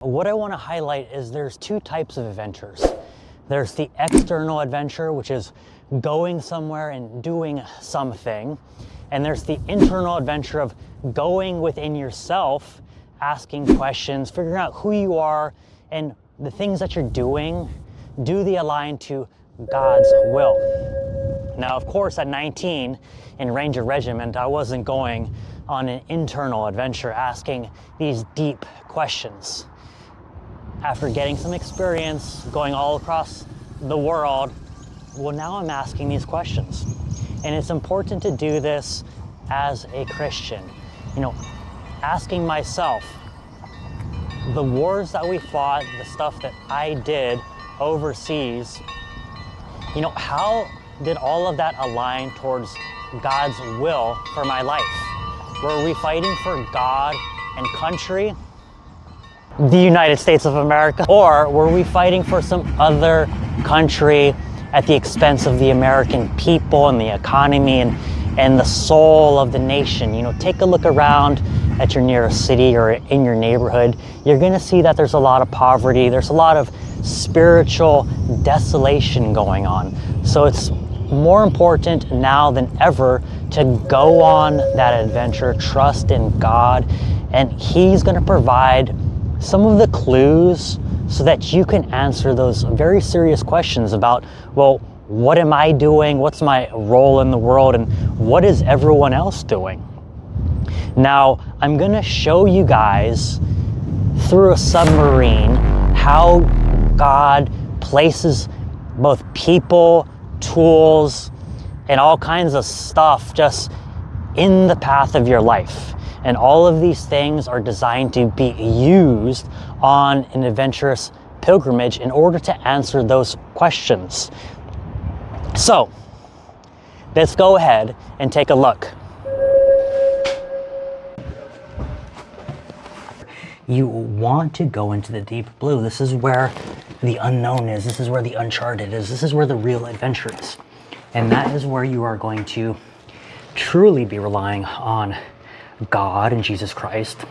What I want to highlight is there's two types of adventures. There's the external adventure, which is going somewhere and doing something. And there's the internal adventure of going within yourself, asking questions, figuring out who you are, and the things that you're doing, do they align to God's will? Now, of course, at 19 in Ranger Regiment, I wasn't going on an internal adventure asking these deep questions. After getting some experience going all across the world, well, now I'm asking these questions. And it's important to do this as a Christian. Asking myself, the wars that we fought, the stuff that I did overseas, how did all of that align towards God's will for my life? Were we fighting for God and country, the United States of America, or were we fighting for some other country at the expense of the American people and the economy and the soul of the nation? Take a look around at your nearest city or in your neighborhood. You're going to see that there's a lot of poverty. There's a lot of spiritual desolation going on. So it's more important now than ever to go on that adventure, trust in God, and He's going to provide some of the clues so that you can answer those very serious questions about, well, what am I doing? What's my role in the world? And what is everyone else doing? Now, I'm going to show you guys through a submarine how God places both people, tools, and all kinds of stuff just in the path of your life. And all of these things are designed to be used on an adventurous pilgrimage in order to answer those questions. So, let's go ahead and take a look. You want to go into the deep blue. This is where the unknown is. This is where the uncharted is. This is where the real adventure is. And that is where you are going to truly be relying on God and Jesus Christ.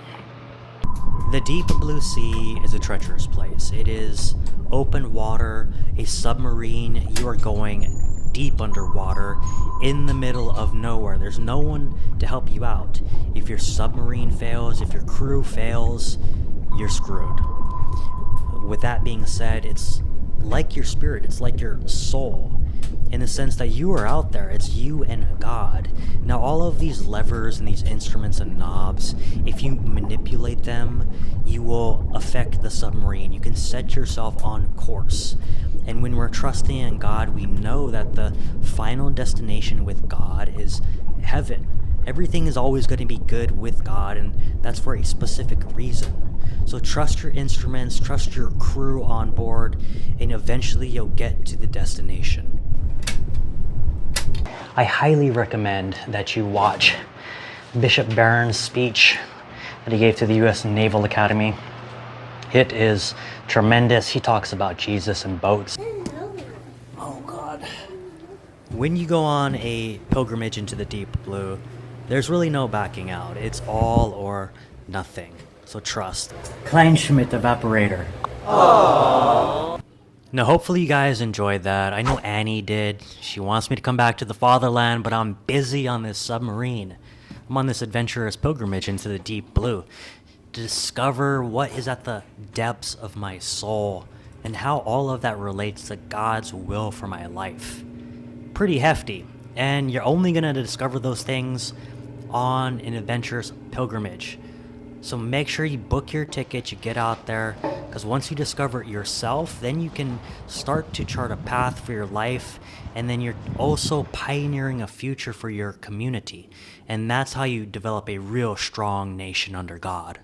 The deep blue sea is a treacherous place. It is open water, a submarine. You are going deep underwater in the middle of nowhere. There's no one to help you out. If your submarine fails, if your crew fails, you're screwed. With that being said, it's like your spirit, it's like your soul, in the sense that you are out there. It's you and God. Now, all of these levers and these instruments and knobs, if you manipulate them, you will affect the submarine. You can set yourself on course. And when we're trusting in God, we know that the final destination with God is heaven. Everything is always going to be good with God, and that's for a specific reason. So trust your instruments, trust your crew on board, and eventually you'll get to the destination. I highly recommend that you watch Bishop Barron's speech that he gave to the U.S. Naval Academy. It is tremendous. He talks about Jesus and boats. Oh, God. When you go on a pilgrimage into the deep blue, there's really no backing out. It's all or nothing. So trust. Kleinschmidt evaporator. Aww. Now, hopefully you guys enjoyed that. I know Annie did. She wants me to come back to the fatherland, but I'm busy on this submarine. I'm on this adventurous pilgrimage into the deep blue to discover what is at the depths of my soul and how all of that relates to God's will for my life. Pretty hefty, and you're only going to discover those things on an adventurous pilgrimage. So make sure you book your ticket, you get out there, because once you discover it yourself, then you can start to chart a path for your life, and then you're also pioneering a future for your community. And that's how you develop a real strong nation under God.